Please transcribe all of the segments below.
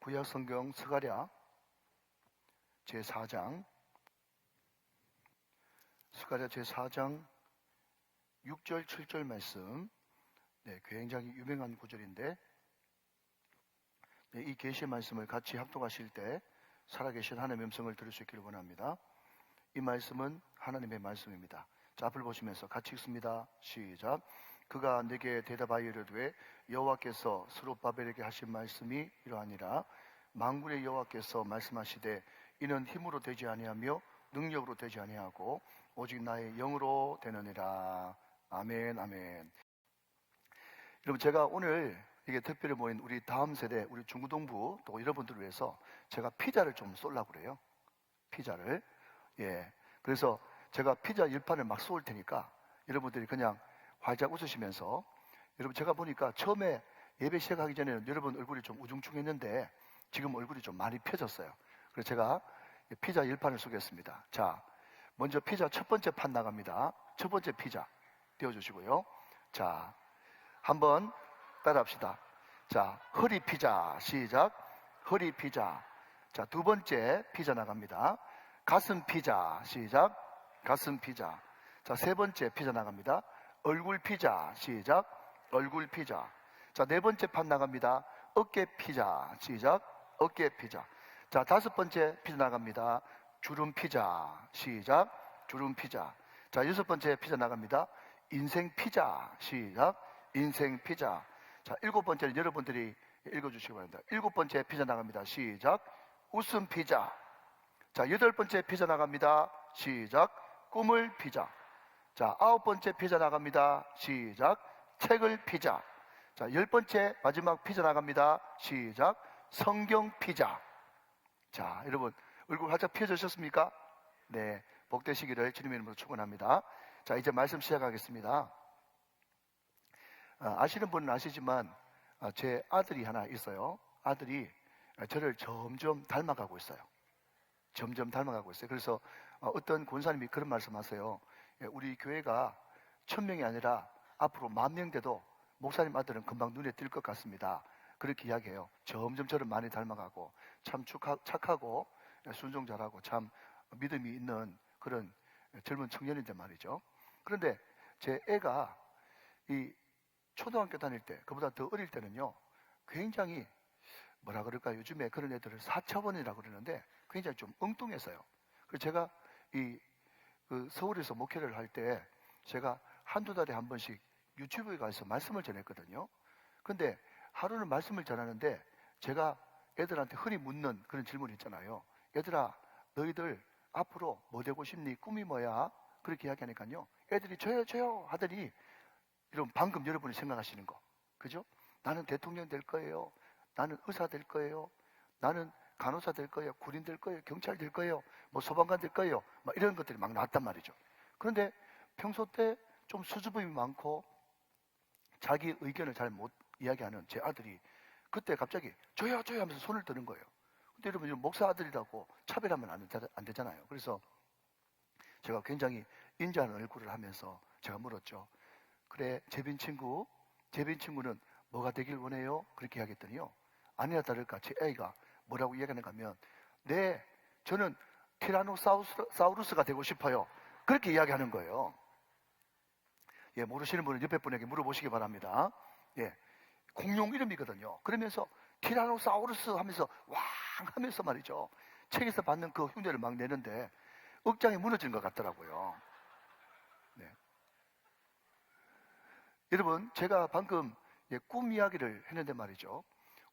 구약성경 스가랴 제4장 스가랴 제4장 6절 7절 말씀, 굉장히 유명한 구절인데, 이 계시의 말씀을 같이 합독하실 때 살아계신 하나님의 음성을 들을 수 있기를 원합니다. 이 말씀은 하나님의 말씀입니다. 자, 앞을 보시면서 같이 읽습니다. 시작. 그가 내게 대답하여 이르되 여호와께서 스룹바벨에게 하신 말씀이 이러하니라. 만군의 여호와께서 말씀하시되 이는 힘으로 되지 아니하며 능력으로 되지 아니하고 오직 나의 영으로 되느니라. 아멘, 아멘. 여러분, 제가 오늘 이게 특별히 모인 우리 다음 세대, 우리 중고등부 또 여러분들을 위해서 제가 피자를 좀 쏠라고 그래요. 피자를. 그래서 제가 피자 10판을 막 쏠 테니까 여러분들이 그냥 활짝 웃으시면서, 여러분 제가 보니까 처음에 예배 시작하기 전에는 여러분 얼굴이 좀 우중충했는데 지금 얼굴이 좀 많이 펴졌어요. 그래서 제가 피자 10판을 쏘겠습니다. 자, 먼저 피자 첫 번째 판 나갑니다. 첫 번째 피자 띄워주시고요. 자, 한번 따라합시다. 자, 허리 피자. 시작. 허리 피자. 자, 두 번째 피자 나갑니다. 가슴 피자. 시작. 가슴 피자. 자, 세 번째 피자 나갑니다. 얼굴 피자. 시작. 얼굴 피자. 자, 네 번째 판 나갑니다. 어깨 피자. 시작. 어깨 피자. 자, 다섯 번째 피자 나갑니다. 주름 피자. 시작. 주름 피자. 자, 여섯 번째 피자 나갑니다. 인생 피자. 시작. 인생 피자. 자, 일곱 번째는 여러분들이 읽어주시기 바랍니다. 일곱 번째 피자 나갑니다. 시작. 웃음 피자. 자, 여덟 번째 피자 나갑니다. 시작. 꿈을 피자. 자, 아홉 번째 피자 나갑니다. 시작. 책을 피자. 자, 열 번째 마지막 피자 나갑니다. 시작. 성경 피자. 자, 여러분 얼굴 활짝 펴주셨습니까? 네, 복되시기를 주님의 이름으로 축원합니다. 자, 이제 말씀 시작하겠습니다. 아시는 분은 아시지만 제 아들이 하나 있어요. 아들이 저를 점점 닮아가고 있어요. 점점 닮아가고 있어요. 그래서 어떤 권사님이 그런 말씀하세요. 우리 교회가 1000명이 아니라 앞으로 10,000명 돼도 목사님 아들은 금방 눈에 띌 것 같습니다. 그렇게 이야기해요. 점점 저를 많이 닮아가고 참 착하고 순종 잘하고 참 믿음이 있는 그런 젊은 청년인데 말이죠. 그런데 제 애가 이 초등학교 다닐 때, 그보다 더 어릴 때는요, 굉장히 뭐라 그럴까, 요즘에 그런 애들을 사차원이라고 그러는데 굉장히 좀 엉뚱했어요. 그래서 제가 서울에서 목회를 할 때 제가 한두 달에 한 번씩 유튜브에 가서 말씀을 전했거든요. 근데 하루는 말씀을 전하는데 제가 애들한테 흔히 묻는 그런 질문 있잖아요. 얘들아, 너희들 앞으로 뭐 되고 싶니? 꿈이 뭐야? 그렇게 이야기하니까요, 애들이 저요 하더니, 이런 방금 여러분이 생각하시는 거, 그죠? 나는 대통령 될 거예요. 나는 의사 될 거예요. 나는 간호사 될 거예요. 군인 될 거예요. 경찰 될 거예요. 뭐 소방관 될 거예요. 막 이런 것들이 막 나왔단 말이죠. 그런데 평소 때 좀 수줍음이 많고 자기 의견을 잘 못 이야기하는 제 아들이 그때 갑자기 저요 하면서 손을 드는 거예요. 근데 여러분, 목사 아들이라고 차별하면 안 되잖아요. 그래서 제가 굉장히 인자한 얼굴을 하면서 제가 물었죠. 그래, 재빈 친구는 뭐가 되길 원해요? 그렇게 이야기했더니요, 아니나 다를까 제 애가 뭐라고 이야기하는가 하면, 네, 저는 티라노사우루스가 되고 싶어요. 그렇게 이야기하는 거예요. 모르시는 분은 옆에 분에게 물어보시기 바랍니다. 공룡 이름이거든요. 그러면서 티라노사우루스 하면서 왕 하면서 말이죠, 책에서 받는 그 흉내를 막 내는데 억장이 무너진 것 같더라고요. 여러분, 제가 방금 꿈 이야기를 했는데 말이죠,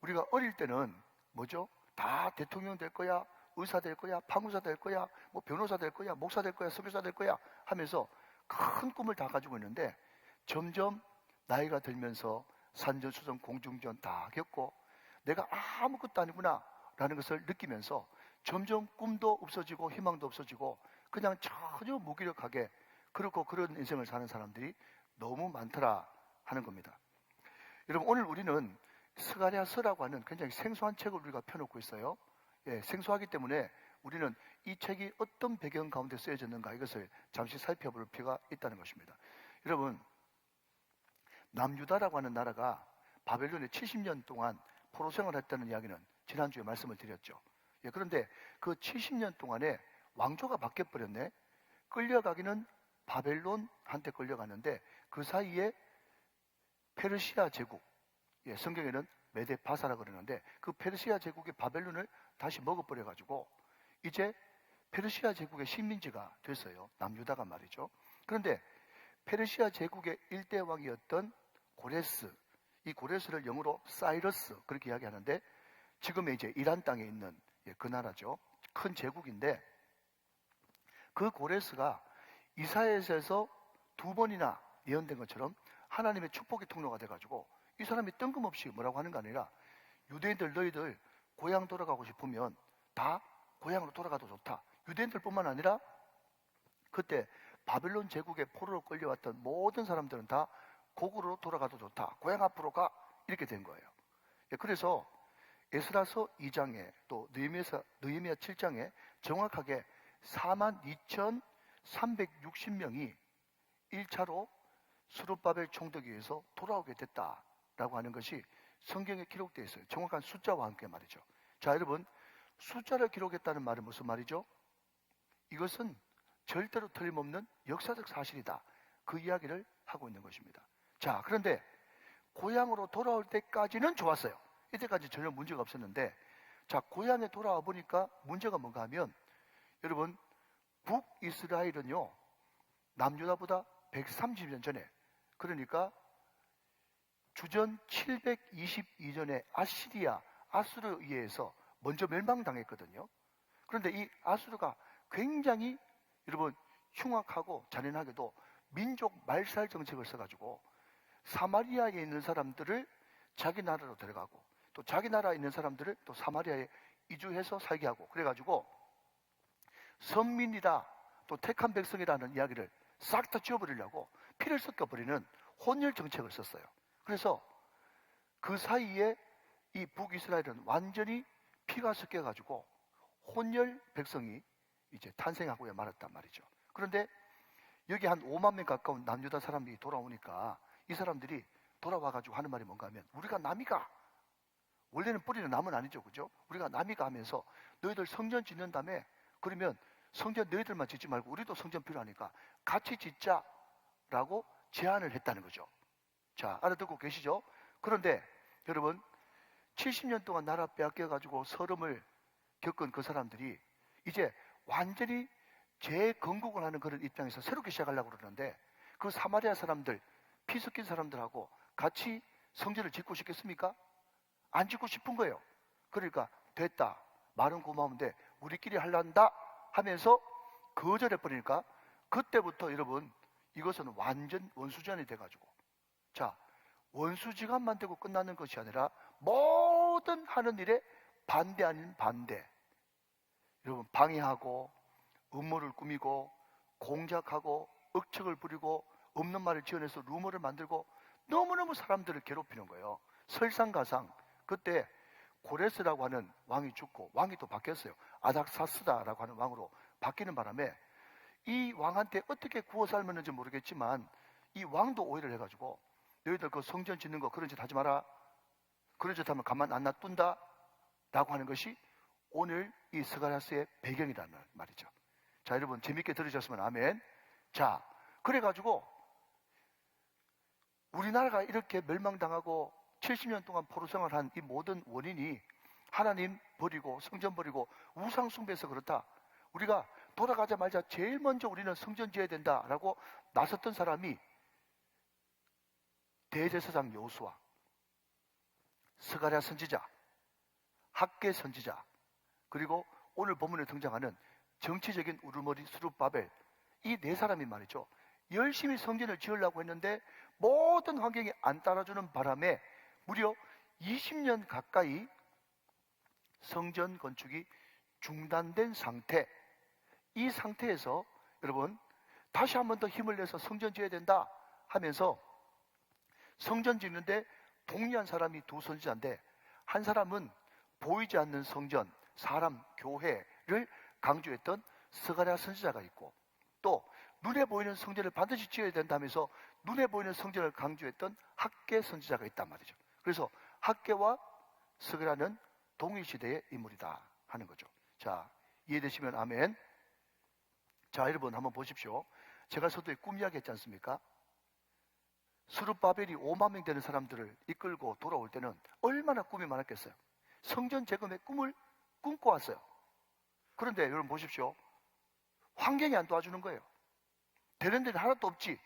우리가 어릴 때는 뭐죠? 다 대통령 될 거야, 의사 될 거야, 판사사 될 거야, 뭐 변호사 될 거야, 목사 될 거야, 선교사 될 거야 하면서 큰 꿈을 다 가지고 있는데, 점점 나이가 들면서 산전수전 공중전 다 겪고 내가 아무것도 아니구나 라는 것을 느끼면서 점점 꿈도 없어지고 희망도 없어지고 그냥 전혀 무기력하게 그런 인생을 사는 사람들이 너무 많더라 하는 겁니다. 여러분, 오늘 우리는 스가랴서라고 하는 굉장히 생소한 책을 우리가 펴놓고 있어요. 생소하기 때문에 우리는 이 책이 어떤 배경 가운데 쓰여졌는가, 이것을 잠시 살펴볼 필요가 있다는 것입니다. 여러분, 남유다라고 하는 나라가 바벨론에 70년 동안 포로 생활을 했다는 이야기는 지난주에 말씀을 드렸죠. 예, 그런데 그 70년 동안에 왕조가 바뀌어버렸네. 끌려가기는 바벨론한테 끌려가는데 그 사이에 페르시아 제국, 예, 성경에는 메데파사라 그러는데 그 페르시아 제국의 바벨론을 다시 먹어버려가지고 이제 페르시아 제국의 식민지가 됐어요. 남유다가 말이죠. 그런데 페르시아 제국의 일대 왕이었던 고레스, 이 고레스를 영어로 사이러스 그렇게 이야기하는데 지금의 이제 이란 땅에 있는, 예, 그 나라죠. 큰 제국인데 그 고레스가 이사야에서 2번이나 예언된 것처럼 하나님의 축복의 통로가 돼가지고 이 사람이 뜬금없이 뭐라고 하는 게 아니라 유대인들 너희들 고향 돌아가고 싶으면 다 고향으로 돌아가도 좋다. 유대인들뿐만 아니라 그때 바벨론 제국의 포로로 끌려왔던 모든 사람들은 다 고국으로 돌아가도 좋다. 고향 앞으로 가. 이렇게 된 거예요. 예, 그래서 에스라서 2장에 또 느헤미야 7장에 정확하게 42,360명이 1차로 스룹바벨 총독에 의해서 돌아오게 됐다라고 하는 것이 성경에 기록되어 있어요. 정확한 숫자와 함께 말이죠. 자, 여러분, 숫자를 기록했다는 말은 무슨 말이죠? 이것은 절대로 틀림없는 역사적 사실이다. 그 이야기를 하고 있는 것입니다. 자, 그런데 고향으로 돌아올 때까지는 좋았어요. 이때까지 전혀 문제가 없었는데, 자, 고향에 돌아와 보니까 문제가 뭔가 하면, 여러분, 북이스라엘은요 남유다보다 130년 전에, 그러니까 주전 722년에 아수르에 의해서 먼저 멸망당했거든요. 그런데 이 아수르가 굉장히 여러분 흉악하고 잔인하게도 민족 말살 정책을 써가지고 사마리아에 있는 사람들을 자기 나라로 데려가고 또 자기 나라에 있는 사람들을 또 사마리아에 이주해서 살게 하고, 그래가지고 선민이다 또 택한 백성이라는 이야기를 싹 다 지워버리려고 피를 섞어버리는 혼혈 정책을 썼어요. 그래서 그 사이에 이 북이스라엘은 완전히 피가 섞여가지고 혼혈 백성이 이제 탄생하고 말았단 말이죠. 그런데 여기 한 5만 명 가까운 남유다 사람들이 돌아오니까 이 사람들이 돌아와가지고 하는 말이 뭔가 하면, 우리가 남이가, 원래는 뿌리는 남은 아니죠, 그죠? 우리가 남이가 하면서 너희들 성전 짓는 다음에, 그러면 성전 너희들만 짓지 말고 우리도 성전 필요하니까 같이 짓자라고 제안을 했다는 거죠. 자, 알아듣고 계시죠? 그런데 여러분, 70년 동안 나라 빼앗겨가지고 서름을 겪은 그 사람들이 이제 완전히 재건국을 하는 그런 입장에서 새롭게 시작하려고 그러는데, 그 사마리아 사람들, 피 섞인 사람들하고 같이 성전을 짓고 싶겠습니까? 안 짓고 싶은 거예요. 그러니까 됐다, 말은 고마운데 우리끼리 할란다 하면서 거절해버리니까 그때부터 여러분 이것은 완전 원수지간이 돼가지고, 자, 원수지간만 되고 끝나는 것이 아니라 모든 하는 일에 반대 아닌 반대, 여러분 방해하고 음모를 꾸미고 공작하고 억측을 부리고 없는 말을 지어내서 루머를 만들고 너무너무 사람들을 괴롭히는 거예요. 설상가상 그때 고레스라고 하는 왕이 죽고 왕이 또 바뀌었어요. 아닥사스다라고 하는 왕으로 바뀌는 바람에 이 왕한테 어떻게 구워 삶았는지 모르겠지만 이 왕도 오해를 해가지고 너희들 그 성전 짓는 거 그런 짓 하지 마라, 그런 짓 하면 가만 안 놔둔다 라고 하는 것이 오늘 이 스가랴서의 배경이라는 말이죠. 자, 여러분 재밌게 들으셨으면 아멘. 자, 그래가지고 우리나라가 이렇게 멸망당하고 70년 동안 포로 생활한 이 모든 원인이 하나님 버리고 성전 버리고 우상 숭배해서 그렇다. 우리가 돌아가자마자 제일 먼저 우리는 성전 지어야 된다라고 나섰던 사람이 대제사장 여호수아, 스가랴 선지자, 학개 선지자, 그리고 오늘 본문에 등장하는 정치적인 우르머리 스룹바벨, 이 네 사람이 말이죠, 열심히 성전을 지으려고 했는데 모든 환경이 안 따라주는 바람에 무려 20년 가까이 성전 건축이 중단된 상태, 이 상태에서 여러분 다시 한 번 더 힘을 내서 성전 지어야 된다 하면서 성전 짓는데 독려한 사람이 두 선지자인데, 한 사람은 보이지 않는 성전, 사람, 교회를 강조했던 스가랴 선지자가 있고, 또 눈에 보이는 성전을 반드시 지어야 된다면서 눈에 보이는 성전을 강조했던 학개 선지자가 있단 말이죠. 그래서 학개와 스가랴는 동일시대의 인물이다 하는 거죠. 자, 이해되시면 아멘. 자, 여러분 한번 보십시오. 제가 서두에 꿈 이야기 했지 않습니까? 스룹바벨이 5만 명 되는 사람들을 이끌고 돌아올 때는 얼마나 꿈이 많았겠어요. 성전 재건의 꿈을 꿈꿔 왔어요. 그런데 여러분 보십시오. 환경이 안 도와주는 거예요. 되는 데는 하나도 없지.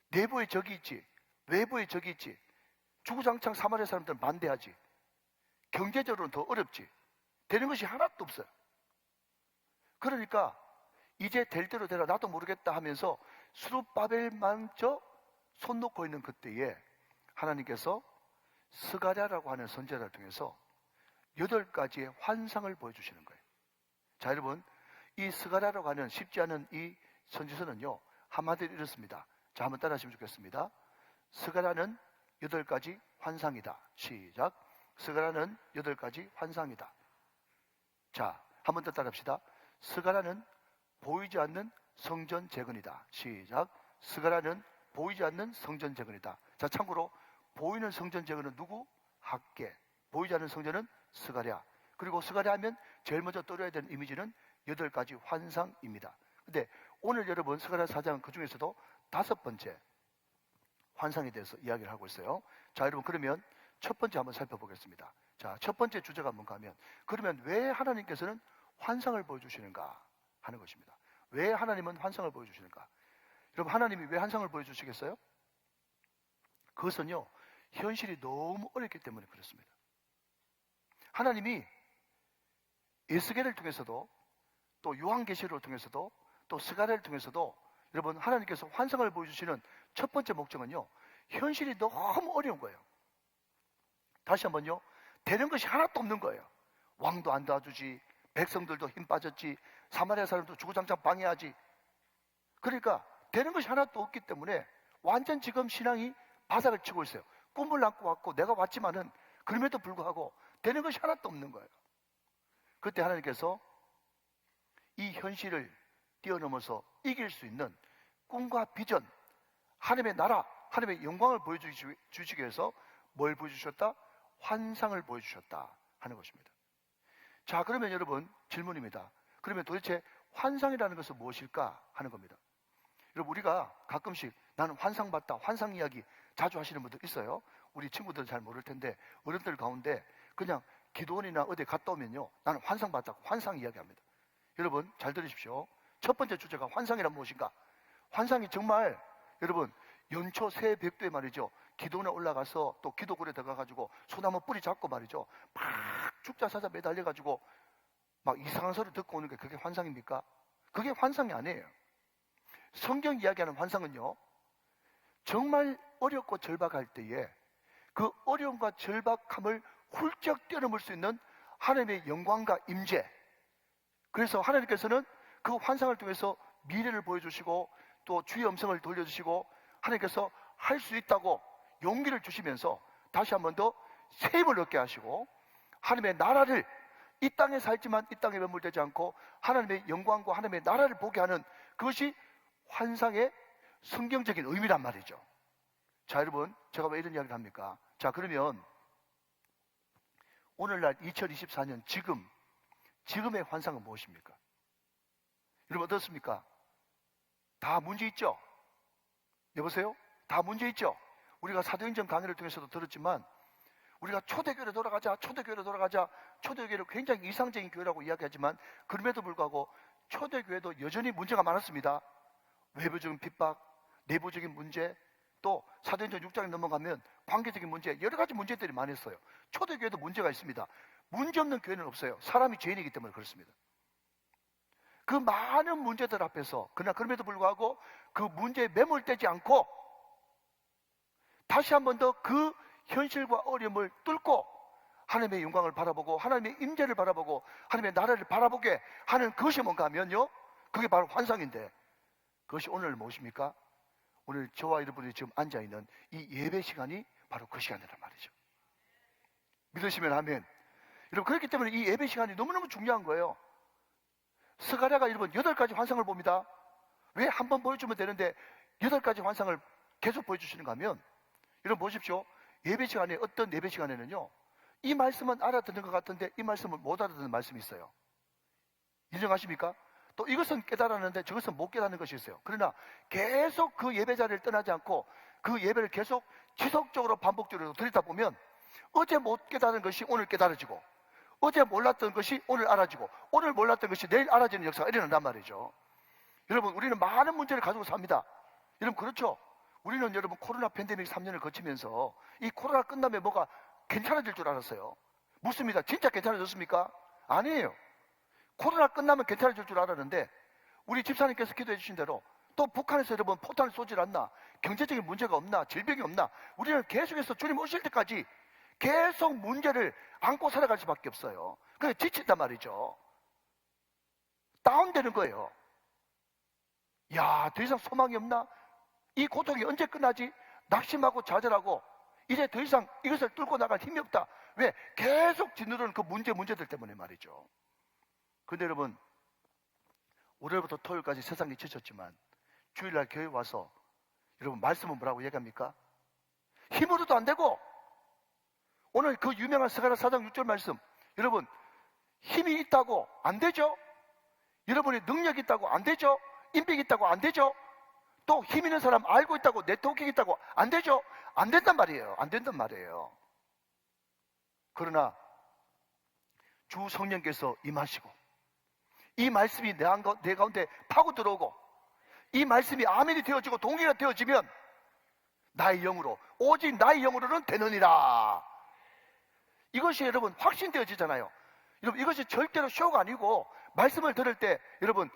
내부에 적이 있지. 외부에 적이 있지. 주구장창 사마리아 사람들은 반대하지. 경제적으로는 더 어렵지. 되는 것이 하나도 없어요. 그러니까 이제 될 대로 되라 나도 모르겠다 하면서 스룹바벨만 손 놓고 있는 그때에 하나님께서 스가랴라고 하는 선지자를 통해서 8가지의 환상을 보여주시는 거예요. 자, 여러분 이 스가랴라고 하는 쉽지 않은 이 선지서는요 한마디로 이렇습니다. 자, 한번 따라 하시면 좋겠습니다. 스가랴는 8가지 환상이다. 시작. 스가랴는 8가지 환상이다. 자, 한 번 더 따라 합시다. 스가랴는 보이지 않는 성전 재건이다. 시작. 스가랴는 보이지 않는 성전 재건이다. 자, 참고로 보이는 성전 재건은 누구? 학개. 보이지 않는 성전은 스가랴. 그리고 스가랴 하면 제일 먼저 떠올려야 되는 이미지는 8가지 환상입니다. 근데 오늘 여러분 스가랴 4장 그 중에서도 5번째 환상에 대해서 이야기를 하고 있어요. 자, 여러분 그러면 첫 번째 한번 살펴보겠습니다. 자, 첫 번째 주제가 뭔가 하면 그러면 왜 하나님께서는 환상을 보여주시는가 하는 것입니다. 왜 하나님은 환상을 보여주시는가? 여러분 하나님이 왜 환상을 보여주시겠어요? 그것은요 현실이 너무 어렵기 때문에 그렇습니다. 하나님이 에스겔을 통해서도 또 요한계시록을 통해서도 또 스가랴를 통해서도 여러분 하나님께서 환상을 보여주시는 첫 번째 목적은요 현실이 너무 어려운 거예요. 다시 한번요, 되는 것이 하나도 없는 거예요. 왕도 안 도와주지, 백성들도 힘 빠졌지, 사마리아 사람도 주구장창 방해하지. 그러니까 되는 것이 하나도 없기 때문에 완전 지금 신앙이 바닥을 치고 있어요. 꿈을 안고 왔고 내가 왔지만은 그럼에도 불구하고 되는 것이 하나도 없는 거예요. 그때 하나님께서 이 현실을 뛰어넘어서 이길 수 있는 꿈과 비전, 하나님의 나라, 하나님의 영광을 보여주시기 위해서 뭘 보여주셨다? 환상을 보여주셨다 하는 것입니다. 자, 그러면 여러분 질문입니다. 그러면 도대체 환상이라는 것은 무엇일까 하는 겁니다. 여러분 우리가 가끔씩 나는 환상 봤다, 환상 이야기 자주 하시는 분들 있어요. 우리 친구들은 잘 모를 텐데 어른들 가운데 그냥 기도원이나 어디 갔다 오면요 나는 환상 봤다, 환상 이야기합니다. 여러분 잘 들으십시오. 첫 번째 주제가 환상이란 무엇인가? 환상이 정말 여러분 연초 새벽도에 말이죠 기도원에 올라가서 또 기도굴에 들어가가지고 소나무 뿌리 잡고 말이죠 막 죽자사자 매달려가지고 막 이상한 소리 듣고 오는 게 그게 환상입니까? 그게 환상이 아니에요. 성경 이야기하는 환상은요 정말 어렵고 절박할 때에 그 어려움과 절박함을 훌쩍 뛰어넘을 수 있는 하나님의 영광과 임재, 그래서 하나님께서는 그 환상을 통해서 미래를 보여주시고 또 주의 음성을 돌려주시고 하나님께서 할 수 있다고 용기를 주시면서 다시 한 번 더 새 힘을 얻게 하시고 하나님의 나라를 이 땅에 살지만 이 땅에 매몰되지 않고 하나님의 영광과 하나님의 나라를 보게 하는 그것이 환상의 성경적인 의미란 말이죠. 자, 여러분 제가 왜 이런 이야기를 합니까? 자, 그러면 오늘날 2024년 지금의 환상은 무엇입니까? 여러분 어떻습니까? 다 문제 있죠? 여보세요? 다 문제 있죠? 우리가 사도행전 강의를 통해서도 들었지만 우리가 초대교회로 돌아가자, 초대교회를 굉장히 이상적인 교회라고 이야기하지만 그럼에도 불구하고 초대교회도 여전히 문제가 많았습니다. 외부적인 핍박, 내부적인 문제, 또 사도행전 6장에 넘어가면 관계적인 문제, 여러 가지 문제들이 많았어요. 초대교회도 문제가 있습니다. 문제 없는 교회는 없어요. 사람이 죄인이기 때문에 그렇습니다. 그 많은 문제들 앞에서 그러나 그럼에도 불구하고 그 문제에 매몰되지 않고 다시 한 번 더 그 현실과 어려움을 뚫고 하나님의 영광을 바라보고 하나님의 임재를 바라보고 하나님의 나라를 바라보게 하는 그것이 뭔가 하면요 그게 바로 환상인데 그것이 오늘 무엇입니까? 오늘 저와 여러분이 지금 앉아있는 이 예배 시간이 바로 그 시간이란 말이죠. 믿으시면 아멘. 여러분 그렇기 때문에 이 예배 시간이 너무너무 중요한 거예요. 스가랴가 여러분 8가지 환상을 봅니다. 왜 한 번 보여주면 되는데 8가지 환상을 계속 보여주시는가 하면 여러분 보십시오. 예배 시간에 어떤 예배 시간에는요 이 말씀은 알아듣는 것 같은데 이 말씀을 못 알아듣는 말씀이 있어요. 인정하십니까? 또 이것은 깨달았는데 저것은 못 깨닫는 것이 있어요. 그러나 계속 그 예배 자리를 떠나지 않고 그 예배를 계속 지속적으로 반복적으로 드리다 보면 어제 못 깨달은 것이 오늘 깨달아지고, 어제 몰랐던 것이 오늘 알아지고, 오늘 몰랐던 것이 내일 알아지는 역사가 일어난단 말이죠. 여러분, 우리는 많은 문제를 가지고 삽니다. 여러분, 그렇죠? 우리는 여러분 코로나 팬데믹 3년을 거치면서 이 코로나 끝나면 뭐가 괜찮아질 줄 알았어요. 묻습니다. 진짜 괜찮아졌습니까? 아니에요. 코로나 끝나면 괜찮아질 줄 알았는데 우리 집사님께서 기도해 주신 대로 또 북한에서 여러분 포탄을 쏘질 않나, 경제적인 문제가 없나, 질병이 없나, 우리는 계속해서 주님 오실 때까지 계속 문제를 안고 살아갈 수밖에 없어요. 그래서 지친단 말이죠. 다운되는 거예요. 야, 더 이상 소망이 없나? 이 고통이 언제 끝나지? 낙심하고 좌절하고 이제 더 이상 이것을 뚫고 나갈 힘이 없다. 왜? 계속 짓누르는 그 문제들 때문에 말이죠. 근데 여러분, 월요일부터 토요일까지 세상이 지쳤지만 주일날 교회 와서 여러분 말씀은 뭐라고 얘기합니까? 힘으로도 안 되고, 오늘 그 유명한 스가랴 4장 6절 말씀, 여러분 힘이 있다고 안 되죠? 여러분이 능력이 있다고 안 되죠? 인맥이 있다고 안 되죠? 또 힘 있는 사람 알고 있다고, 네트워킹이 있다고 안 되죠? 안 된단 말이에요. 안 된단 말이에요. 그러나 주 성령께서 임하시고 이 말씀이 내 가운데 파고 들어오고 이 말씀이 아멘이 되어지고 동의가 되어지면 나의 영으로, 오직 나의 영으로는 되느니라. 이것이 여러분 확신되어지잖아요. 여러분, 이것이 절대로 쇼가 아니고 말씀을 들을 때 여러분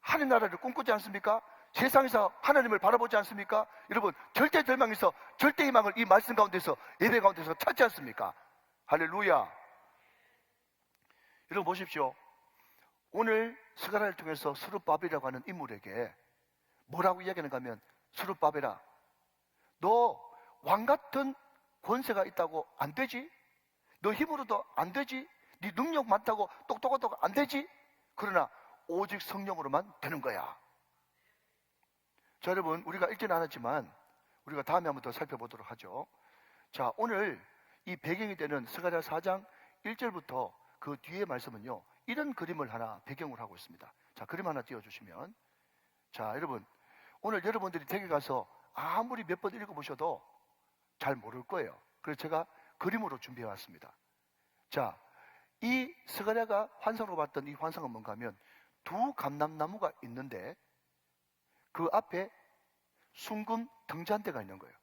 하늘 나라를 꿈꾸지 않습니까? 세상에서 하나님을 바라보지 않습니까? 여러분 절대 절망에서 절대 희망을 이 말씀 가운데서, 예배 가운데서 찾지 않습니까? 할렐루야. 여러분 보십시오. 오늘 스가랴를 통해서 스룹바벨이라고 하는 인물에게 뭐라고 이야기하는가 하면, 스룹바벨아, 너 왕같은 권세가 있다고 안 되지? 너 힘으로도 안 되지? 네 능력 많다고 똑똑하다고 안 되지? 그러나 오직 성령으로만 되는 거야. 자, 여러분, 우리가 읽지는 않았지만 우리가 다음에 한번 더 살펴보도록 하죠. 자, 오늘 이 배경이 되는 스가랴 4장 1절부터 그 뒤에 말씀은요, 이런 그림을 하나 배경으로 하고 있습니다. 자, 그림 하나 띄워주시면, 자, 여러분, 오늘 여러분들이 댁에 가서 아무리 몇 번 읽어보셔도 잘 모를 거예요. 그래서 제가 그림으로 준비해 왔습니다. 자, 이 스가랴가 환상으로 봤던 이 환상은 뭔가 하면 두 감람나무가 있는데 그 앞에 순금 등잔대가 있는 거예요.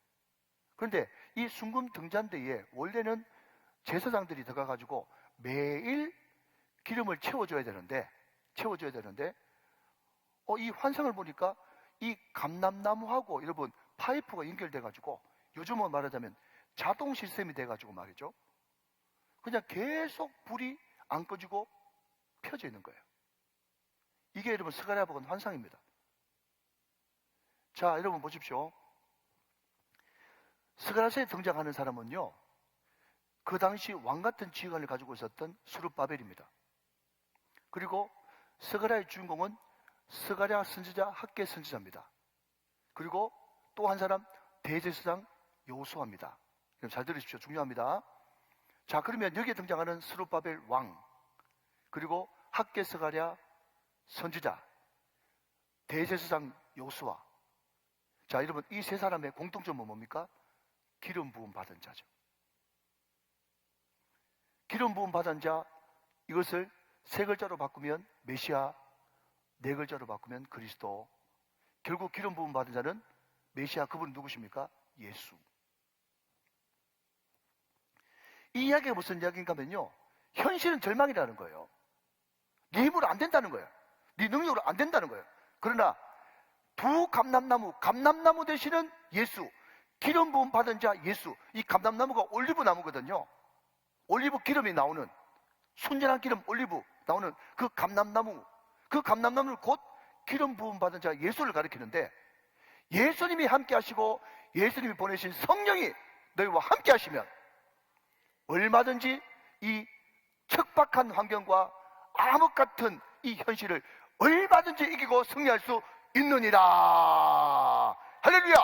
그런데 이 순금 등잔대에 원래는 제사장들이 들어가가지고 매일 기름을 채워줘야 되는데 이 환상을 보니까 이 감람나무하고 여러분 파이프가 연결돼가지고, 요즘은 말하자면 자동 시스템이 돼가지고 말이죠, 그냥 계속 불이 안 꺼지고 펴져 있는 거예요. 이게 여러분 스가랴 복은 환상입니다. 자, 여러분 보십시오. 스가랴서에 등장하는 사람은요, 그 당시 왕같은 지휘관을 가지고 있었던 스룹바벨입니다. 그리고 스가랴의 주인공은 스가랴 선지자, 학개 선지자입니다. 그리고 또 한 사람 대제사장 여호수아입니다. 잘 들으십시오. 중요합니다. 자, 그러면 여기에 등장하는 스룹바벨 왕, 그리고 학개 스가랴 선지자, 대제사장 여호수아. 자, 여러분, 이 세 사람의 공통점은 뭡니까? 기름 부음 받은 자죠. 기름 부음 받은 자, 이것을 세 글자로 바꾸면 메시아, 네 글자로 바꾸면 그리스도. 결국 기름 부음 받은 자는 메시아, 그분은 누구십니까? 예수. 이 이야기가 무슨 이야기인가 하면요, 현실은 절망이라는 거예요. 네 힘으로 안 된다는 거예요. 네 능력으로 안 된다는 거예요. 그러나 두 감람나무 되시는 예수, 기름 부음 받은 자 예수. 이 감람나무가 올리브 나무거든요. 올리브 기름이 나오는, 순전한 기름 올리브 나오는 그 감람나무를 곧 기름 부음 받은 자 예수를 가리키는데, 예수님이 함께 하시고 예수님이 보내신 성령이 너희와 함께 하시면 얼마든지 이 척박한 환경과 암흑 같은 이 현실을 얼마든지 이기고 승리할 수 있느니라. 할렐루야.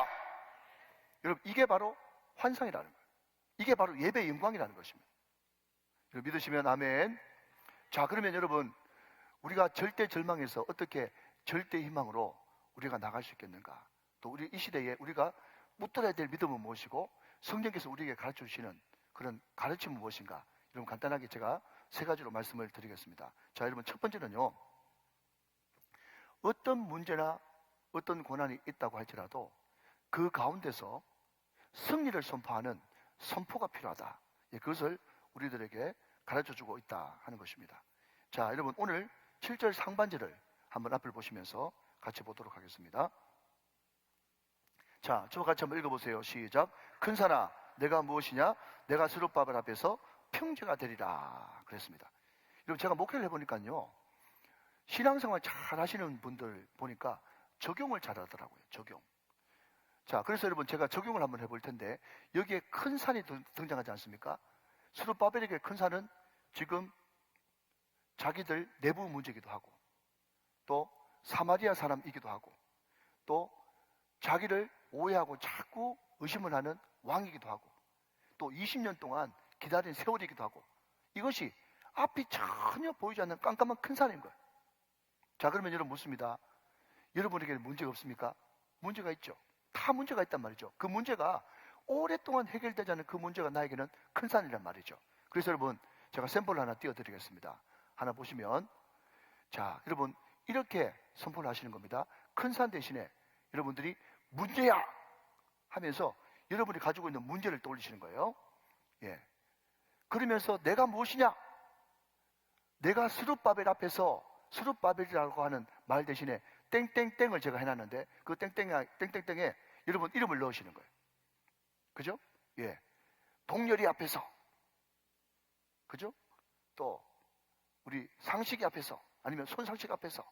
여러분, 이게 바로 환상이라는 거예요. 이게 바로 예배의 영광이라는 것입니다. 믿으시면 아멘. 자, 그러면 여러분, 우리가 절대 절망에서 어떻게 절대 희망으로 우리가 나갈 수 있겠는가? 또 우리 이 시대에 우리가 붙들어야 될 믿음은 무엇이고 성령께서 우리에게 가르쳐 주시는 그런 가르침은 무엇인가? 여러분 간단하게 제가 세 가지로 말씀을 드리겠습니다. 자, 여러분 첫 번째는요. 어떤 문제나 어떤 고난이 있다고 할지라도 그 가운데서 승리를 선포하는 선포가 필요하다. 그것을 우리들에게 가르쳐주고 있다 하는 것입니다. 자, 여러분 오늘 7절 상반절을 한번 앞을 보시면서 같이 보도록 하겠습니다. 자, 저와 같이 한번 읽어보세요. 시작. 큰 산아 내가 무엇이냐? 내가 스룹바벨 앞에서 평지가 되리라 그랬습니다. 여러분 제가 목회를 해보니까요, 신앙생활 잘 하시는 분들 보니까 적용을 잘 하더라고요. 적용. 자, 그래서 여러분 제가 적용을 한번 해볼 텐데, 여기에 큰 산이 등장하지 않습니까? 스룹바벨에게 큰 산은 지금 자기들 내부 문제이기도 하고, 또 사마리아 사람이기도 하고, 또 자기를 오해하고 자꾸 의심을 하는 왕이기도 하고, 또 20년 동안 기다린 세월이기도 하고, 이것이 앞이 전혀 보이지 않는 깜깜한 큰 산인 거예요. 자, 그러면 여러분 묻습니다. 여러분에게는 문제가 없습니까? 문제가 있죠. 다 문제가 있단 말이죠. 그 문제가 오랫동안 해결되지 않은 그 문제가 나에게는 큰 산이란 말이죠. 그래서 여러분 제가 샘플을 하나 띄워드리겠습니다. 하나 보시면, 자, 여러분 이렇게 선포를 하시는 겁니다. 큰 산 대신에 여러분들이 문제야 하면서 여러분이 가지고 있는 문제를 떠올리시는 거예요. 예. 그러면서 내가 무엇이냐? 내가 스룹바벨 앞에서, 스룹바벨이라고 하는 말 대신에 땡땡땡을 제가 해놨는데 그 땡땡땡에 여러분 이름을 넣으시는 거예요. 그죠? 예. 동열이 앞에서, 그죠? 또 우리 상식이 앞에서, 아니면 손상식 앞에서,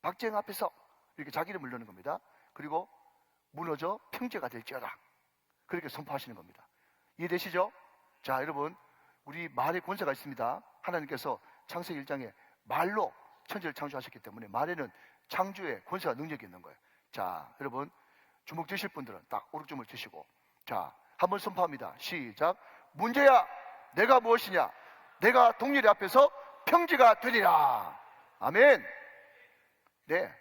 박재영 앞에서 이렇게 자기 이름을 넣는 겁니다. 그리고 무너져 평지가 될지어다 그렇게 선포하시는 겁니다. 이해되시죠? 자, 여러분 우리 말의 권세가 있습니다. 하나님께서 창세기 1장에 말로 천지를 창조하셨기 때문에 말에는 창조의 권세와 능력이 있는 거예요. 자, 여러분 주목 드실 분들은 딱 오른쪽을 드시고, 자, 한번 선포합니다. 시작. 문제야 내가 무엇이냐? 내가 동일의 앞에서 평지가 되리라. 아멘. 네,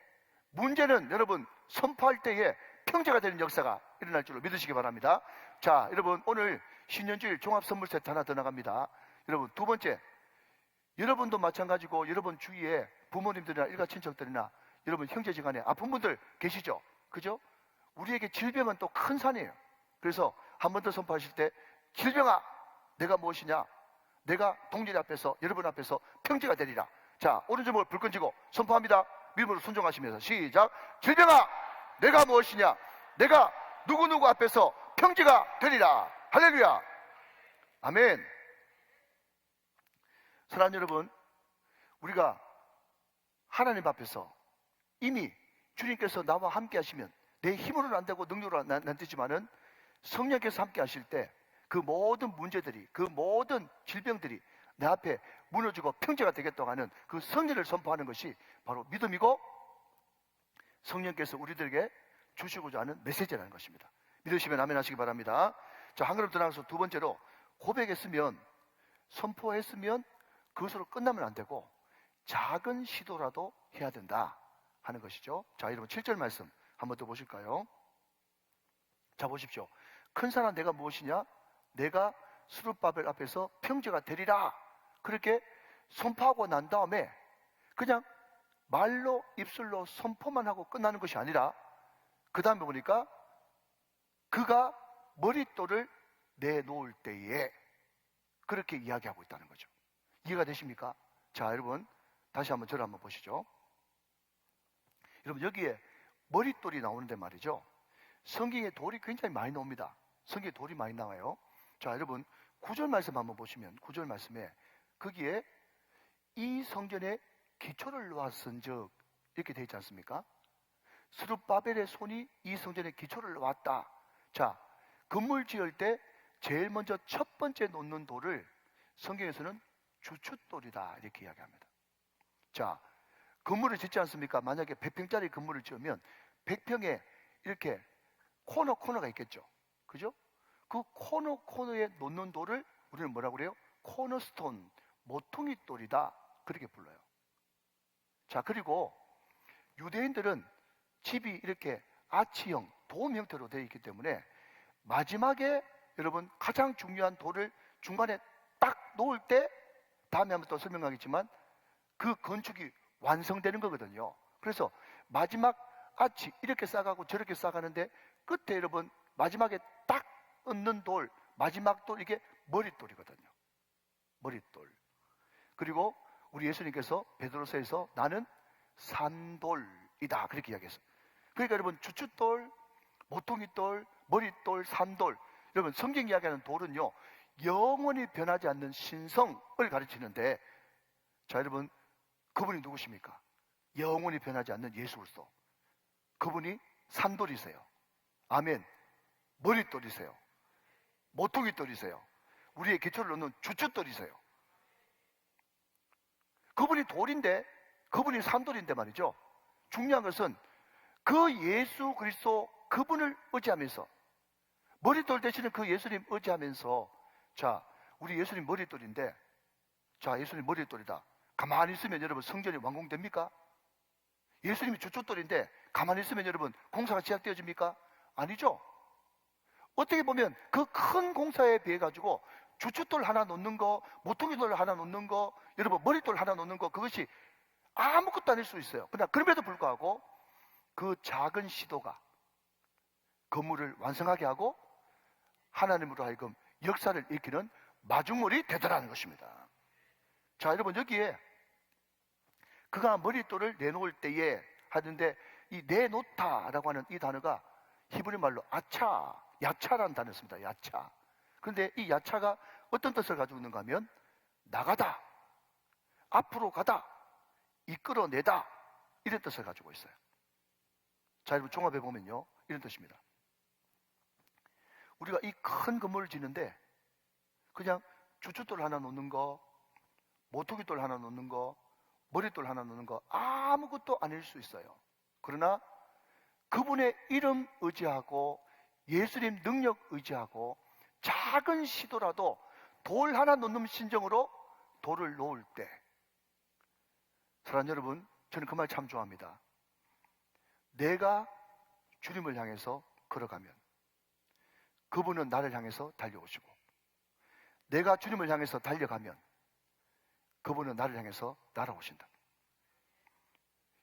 문제는 여러분 선포할 때에 평지가 되는 역사가 일어날 줄로 믿으시기 바랍니다. 자, 여러분 오늘 신년주일 종합선물 세트 하나 더 나갑니다. 여러분 두 번째, 여러분도 마찬가지고 여러분 주위에 부모님들이나 일가 친척들이나 여러분 형제지간에 아픈 분들 계시죠? 그죠? 우리에게 질병은 또 큰 산이에요. 그래서 한 번 더 선포하실 때, 질병아 내가 무엇이냐? 내가 동일 앞에서, 여러분 앞에서 평지가 되리라. 자, 오른손을 불 끈지고 선포합니다. 믿음으로 순종하시면서 시작. 질병아 내가 무엇이냐? 내가 누구누구 앞에서 평지가 되리라. 할렐루야. 아멘. 사랑하는 여러분, 우리가 하나님 앞에서 이미 주님께서 나와 함께 하시면, 내 힘으로는 안 되고 능력으로 안 되지만은 성령께서 함께 하실 때 그 모든 문제들이, 그 모든 질병들이 내 앞에 무너지고 평지가 되겠다고 하는 그 성령을 선포하는 것이 바로 믿음이고, 성령께서 우리들에게 주시고자 하는 메시지라는 것입니다. 믿으시면 아멘 하시기 바랍니다. 자, 한 걸음 더 나가서 두 번째로, 고백했으면, 선포했으면 그것으로 끝나면 안 되고 작은 시도라도 해야 된다 하는 것이죠. 자, 여러분 7절 말씀 한번 더 보실까요? 자, 보십시오. 큰 산아 내가 무엇이냐? 내가 스룹바벨 앞에서 평지가 되리라. 그렇게 선포하고 난 다음에 그냥 말로, 입술로 선포만 하고 끝나는 것이 아니라, 그 다음에 보니까 그가 머릿돌을 내놓을 때에 그렇게 이야기하고 있다는 거죠. 이해가 되십니까? 자, 여러분 다시 한번 저를 한번 보시죠. 여러분 여기에 머릿돌이 나오는데 말이죠, 성경에 돌이 굉장히 많이 나옵니다. 성경에 돌이 많이 나와요. 자, 여러분 9절 말씀 한번 보시면, 9절 말씀에 거기에 이 성전에 기초를 놓았은즉 이렇게 되어 있지 않습니까? 스룹바벨의 손이 이 성전에 기초를 놓았다. 자, 건물 지을 때 제일 먼저 첫 번째 놓는 돌을 성경에서는 주춧돌이다 이렇게 이야기합니다. 자, 건물을 짓지 않습니까? 만약에 100평짜리 건물을 지으면 100평에 이렇게 코너가 있겠죠. 그죠? 그 코너에 놓는 돌을 우리는 뭐라고 그래요? 코너스톤, 모퉁이 돌이다 그렇게 불러요. 자, 그리고 유대인들은 집이 이렇게 아치형, 돔 형태로 되어 있기 때문에 마지막에 여러분 가장 중요한 돌을 중간에 딱 놓을 때, 다음에 한번 또 설명하겠지만 그 건축이 완성되는 거거든요. 그래서 마지막 아치 이렇게 쌓아가고 저렇게 쌓아가는데 끝에 여러분 마지막에 딱 얹는 돌, 마지막 돌, 이게 머릿돌이거든요. 머릿돌. 그리고 우리 예수님께서 베드로서에서 나는 산돌이다 그렇게 이야기했어요. 그러니까 여러분 주춧돌, 모퉁이돌, 머릿돌, 산돌, 여러분 성경 이야기하는 돌은요 영원히 변하지 않는 신성을 가르치는데, 자 여러분 그분이 누구십니까? 영원히 변하지 않는 예수 그리스도. 그분이 산돌이세요. 아멘. 머릿돌이세요. 모퉁이돌이세요. 우리의 기초를 놓는 주춧돌이세요. 그분이 돌인데, 그분이 산돌인데 말이죠. 중요한 것은 그 예수 그리스도 그분을 의지하면서, 머릿돌 대신에 그 예수님 의지하면서, 자 우리 예수님 머릿돌인데, 자 예수님 머릿돌이다. 가만히 있으면 여러분 성전이 완공됩니까? 예수님이 주춧돌인데 가만히 있으면 여러분 공사가 시작되어집니까? 아니죠. 어떻게 보면 그 큰 공사에 비해 가지고 주춧돌 하나 놓는 거, 모퉁이돌 하나 놓는 거, 여러분 머릿돌 하나 놓는 거, 그것이 아무것도 아닐 수 있어요. 그러나 그럼에도 불구하고 그 작은 시도가 건물을 완성하게 하고 하나님으로 하여금 역사를 일으키는 마중물이 되더라는 것입니다. 자 여러분 여기에 그가 머릿돌을 내놓을 때에 하는데, 이 내놓다라고 하는 이 단어가 히브리 말로 아차, 야차라는 단어였습니다. 야차. 그런데 이 야차가 어떤 뜻을 가지고 있는가 하면 나가다, 앞으로 가다, 이끌어내다, 이런 뜻을 가지고 있어요. 자 여러분 종합해 보면요 이런 뜻입니다. 우리가 이 큰 건물을 짓는데 그냥 주춧돌 하나 놓는 거, 모퉁이돌 하나 놓는 거, 머릿돌 하나 놓는 거 아무것도 아닐 수 있어요. 그러나 그분의 이름 의지하고 예수님 능력 의지하고 작은 시도라도 돌 하나 놓는 심정으로 돌을 놓을 때, 사랑하는 여러분, 저는 그 말 참 좋아합니다. 내가 주님을 향해서 걸어가면 그분은 나를 향해서 달려오시고, 내가 주님을 향해서 달려가면 그분은 나를 향해서 날아오신다.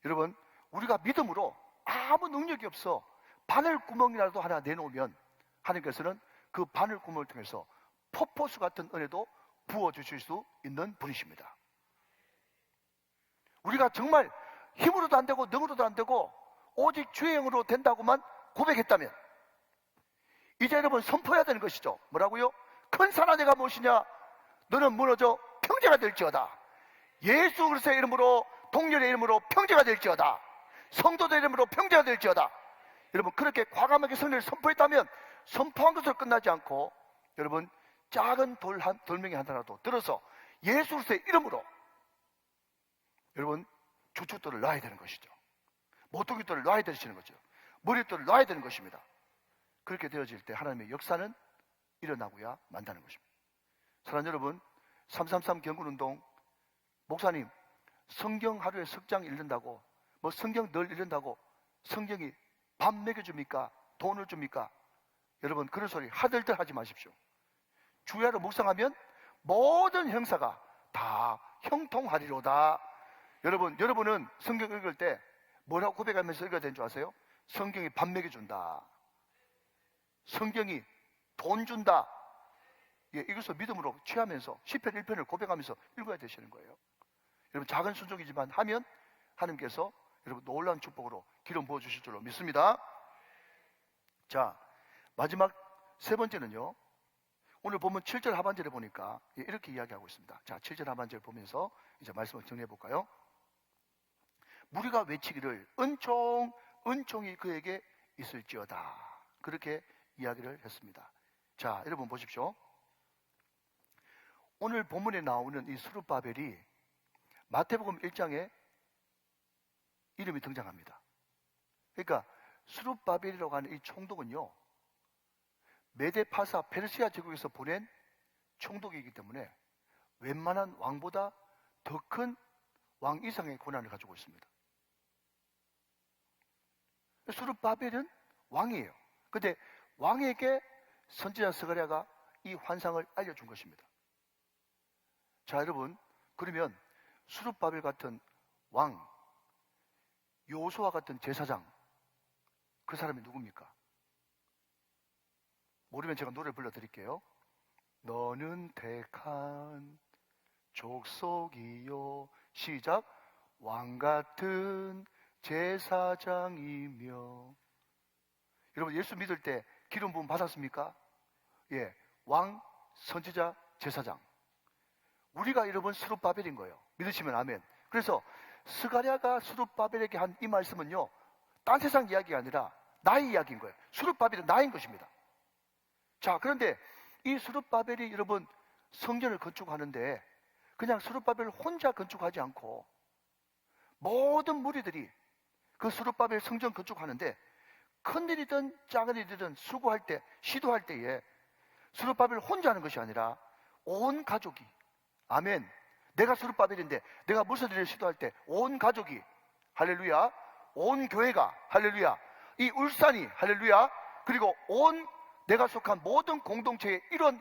여러분 우리가 믿음으로 아무 능력이 없어 바늘구멍이라도 하나 내놓으면 하나님께서는 그 바늘구멍을 통해서 폭포수 같은 은혜도 부어주실 수 있는 분이십니다. 우리가 정말 힘으로도 안 되고 능으로도 안 되고 오직 주의 영으로 된다고만 고백했다면 이제 여러분 선포해야 되는 것이죠. 뭐라고요? 큰 산아 내가 무엇이냐? 너는 무너져 평재가 될지어다. 예수 그리스도의 이름으로, 동렬의 이름으로 평재가 될지어다. 성도들 이름으로 평재가 될지어다. 여러분 그렇게 과감하게 성령을 선포했다면 선포한 것으로 끝나지 않고 여러분 작은 돌멩이 하나라도 들어서 예수 그리스도의 이름으로 여러분 주춧돌을 놔야 되는 것이죠. 모퉁이돌을 놔야 되시는 거죠. 머릿돌을 놔야 되는 것입니다. 그렇게 되어질 때 하나님의 역사는 일어나고야 만다는 것입니다. 사랑하는 여러분, 333 경건운동 목사님 성경 하루에 석 장 읽는다고, 뭐 성경 늘 읽는다고 성경이 밥 먹여줍니까? 돈을 줍니까? 여러분 그런 소리 하들들 하지 마십시오. 주야로 묵상하면 모든 형사가 다 형통하리로다. 여러분은 성경 읽을 때 뭐라고 고백하면서 읽어야 되는 줄 아세요? 성경이 밥 먹여준다. 성경이 돈 준다. 예, 이것을 믿음으로 취하면서 시편 1편을 고백하면서 읽어야 되시는 거예요. 여러분 작은 순종이지만 하면 하나님께서 여러분 놀라운 축복으로 기름 부어주실 줄로 믿습니다. 자 마지막 세 번째는요, 오늘 보면 7절 하반절에 보니까 이렇게 이야기하고 있습니다. 자 7절 하반절 보면서 이제 말씀을 정리해 볼까요? 무리가 외치기를 은총 은총이 그에게 있을지어다, 그렇게 이야기를 했습니다. 자 여러분 보십시오. 오늘 본문에 나오는 이 스룹바벨이 마태복음 1장에 이름이 등장합니다. 그러니까 스룹바벨이라고 하는 이 총독은요 메데파사 페르시아 제국에서 보낸 총독이기 때문에 웬만한 왕보다 더 큰 왕 이상의 고난을 가지고 있습니다. 스룹바벨은 왕이에요. 근데 왕에게 선지자 스가랴가 이 환상을 알려준 것입니다. 자, 여러분, 그러면 스룹바벨 같은 왕, 여호수아 같은 제사장, 그 사람이 누굽니까? 모르면 제가 노래를 불러드릴게요. 너는 택한 족속이요, 시작. 왕 같은 제사장이며. 여러분, 예수 믿을 때 기름 부음 받았습니까? 예, 왕, 선지자, 제사장. 우리가 여러분 스룹바벨인 거예요. 믿으시면 아멘. 그래서 스가랴가 스룹바벨에게 한 이 말씀은요, 딴 세상 이야기가 아니라 나의 이야기인 거예요. 스룹바벨은 나인 것입니다. 자, 그런데 이 스룹바벨이 여러분 성전을 건축하는데 그냥 스룹바벨 혼자 건축하지 않고 모든 무리들이 그 스룹바벨 성전 건축하는데 큰일이든 작은 일이든 수고할 때, 시도할 때에 스룹바벨 혼자 하는 것이 아니라 온 가족이, 아멘. 내가 스룹바벨인데 내가 무슨 일을 시도할 때 온 가족이, 할렐루야, 온 교회가, 할렐루야, 이 울산이, 할렐루야, 그리고 온 내가 속한 모든 공동체의 일원이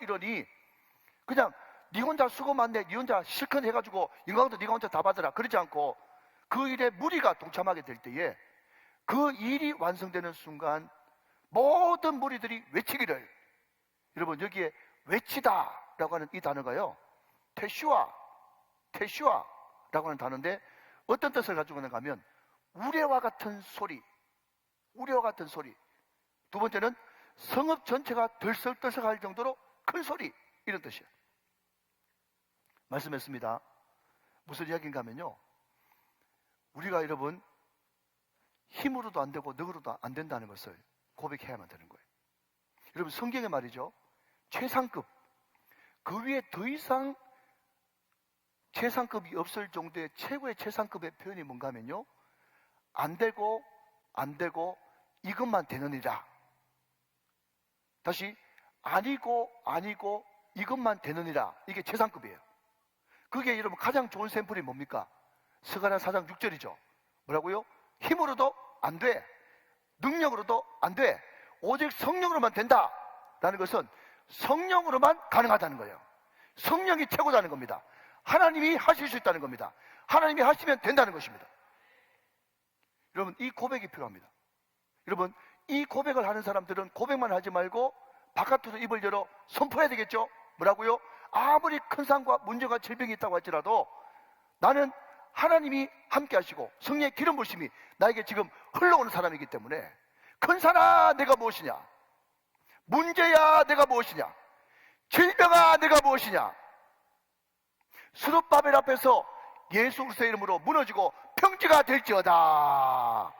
그냥 네 혼자 수고 많네, 네 혼자 실컷 해가지고 영광도 네가 혼자 다 받으라, 그러지 않고 그 일에 무리가 동참하게 될 때에 그 일이 완성되는 순간 모든 무리들이 외치기를, 여러분 여기에 외치다 라고 하는 이 단어가요, 테슈아라고 하는 단어인데 어떤 뜻을 가지고 있는가 하면 우레와 같은 소리, 우레와 같은 소리. 두 번째는 성읍 전체가 들썩들썩할 정도로 큰 소리, 이런 뜻이에요. 말씀했습니다. 무슨 이야기인가 하면요, 우리가 여러분 힘으로도 안 되고 능으로도 안 된다는 것을 고백해야만 되는 거예요. 여러분 성경에 말이죠, 최상급, 그 위에 더 이상 최상급이 없을 정도의 최고의 최상급의 표현이 뭔가 하면요, 안 되고 이것만 되느니라. 다시, 아니고 이것만 되느니라. 이게 최상급이에요. 그게 여러분 가장 좋은 샘플이 뭡니까? 스가랴 4장 6절이죠. 뭐라고요? 힘으로도 안 돼, 능력으로도 안 돼, 오직 성령으로만 된다 라는 것은 성령으로만 가능하다는 거예요. 성령이 최고다는 겁니다. 하나님이 하실 수 있다는 겁니다. 하나님이 하시면 된다는 것입니다. 여러분 이 고백이 필요합니다. 여러분 이 고백을 하는 사람들은 고백만 하지 말고 바깥으로 입을 열어 선포해야 되겠죠. 뭐라고요? 아무리 큰 상과 문제가 질병이 있다고 할지라도 나는 하나님이 함께 하시고 성령의 기름 부으심이 나에게 지금 흘러오는 사람이기 때문에, 큰 산아 내가 무엇이냐, 문제야 내가 무엇이냐, 질병아 내가 무엇이냐, 스룹바벨 앞에서 예수 그리스도의 이름으로 무너지고 평지가 될지어다.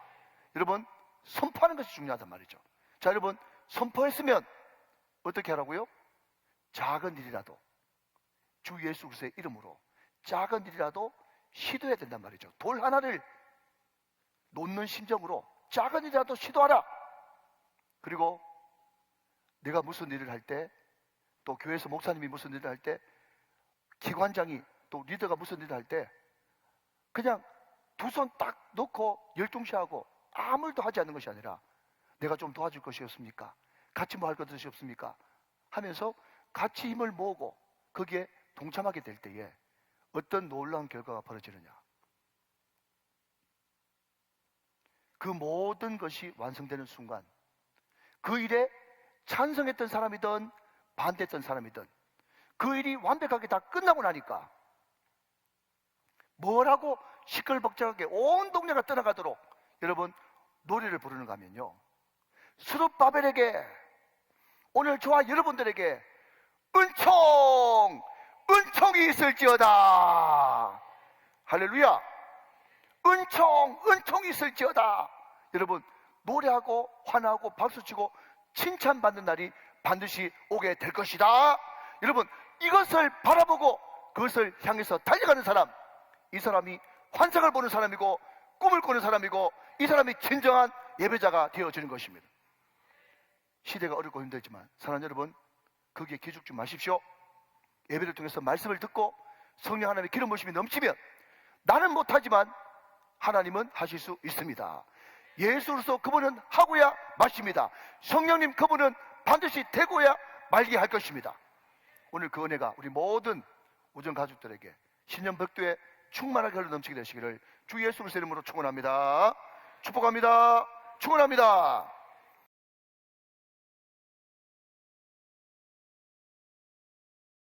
여러분 선포하는 것이 중요하단 말이죠. 자, 여러분 선포했으면 어떻게 하라고요? 작은 일이라도 주 예수 그리스도의 이름으로 작은 일이라도 시도해야 된단 말이죠. 돌 하나를 놓는 심정으로 작은 일이라도 시도하라. 그리고 내가 무슨 일을 할 때, 또 교회에서 목사님이 무슨 일을 할 때, 기관장이 또 리더가 무슨 일을 할 때 그냥 두 손 딱 놓고 열중시하고 아무 일도 하지 않는 것이 아니라 내가 좀 도와줄 것이 없습니까? 같이 뭐 할 것이 없습니까? 하면서 같이 힘을 모으고 거기에 동참하게 될 때에 어떤 놀라운 결과가 벌어지느냐, 그 모든 것이 완성되는 순간 그 일에 찬성했던 사람이든 반대했던 사람이든 그 일이 완벽하게 다 끝나고 나니까 뭐라고 시끌벅적하게 온 동네가 떠나가도록 여러분 노래를 부르는가 하면요, 스룹바벨에게, 오늘 저와 여러분들에게 은총이 있을지어다. 할렐루야. 은총이 있을지어다. 여러분 노래하고 환호하고 박수치고 칭찬받는 날이 반드시 오게 될 것이다. 여러분 이것을 바라보고 그것을 향해서 달려가는 사람, 이 사람이 환상을 보는 사람이고 꿈을 꾸는 사람이고 이 사람이 진정한 예배자가 되어지는 것입니다. 시대가 어렵고 힘들지만 사랑하는 여러분, 거기에 기죽지 마십시오. 예배를 통해서 말씀을 듣고 성령 하나님의 기름 부으심이 넘치면 나는 못하지만 하나님은 하실 수 있습니다. 예수로서 그분은 하고야 마십니다. 성령님 그분은 반드시 되고야 말게 할 것입니다. 오늘 그 은혜가 우리 모든 우정 가족들에게 신년 벽두에 충만하게 흘러 넘치게 되시기를 주 예수 그리스도의 이름으로 축원합니다. 축복합니다. 축원합니다.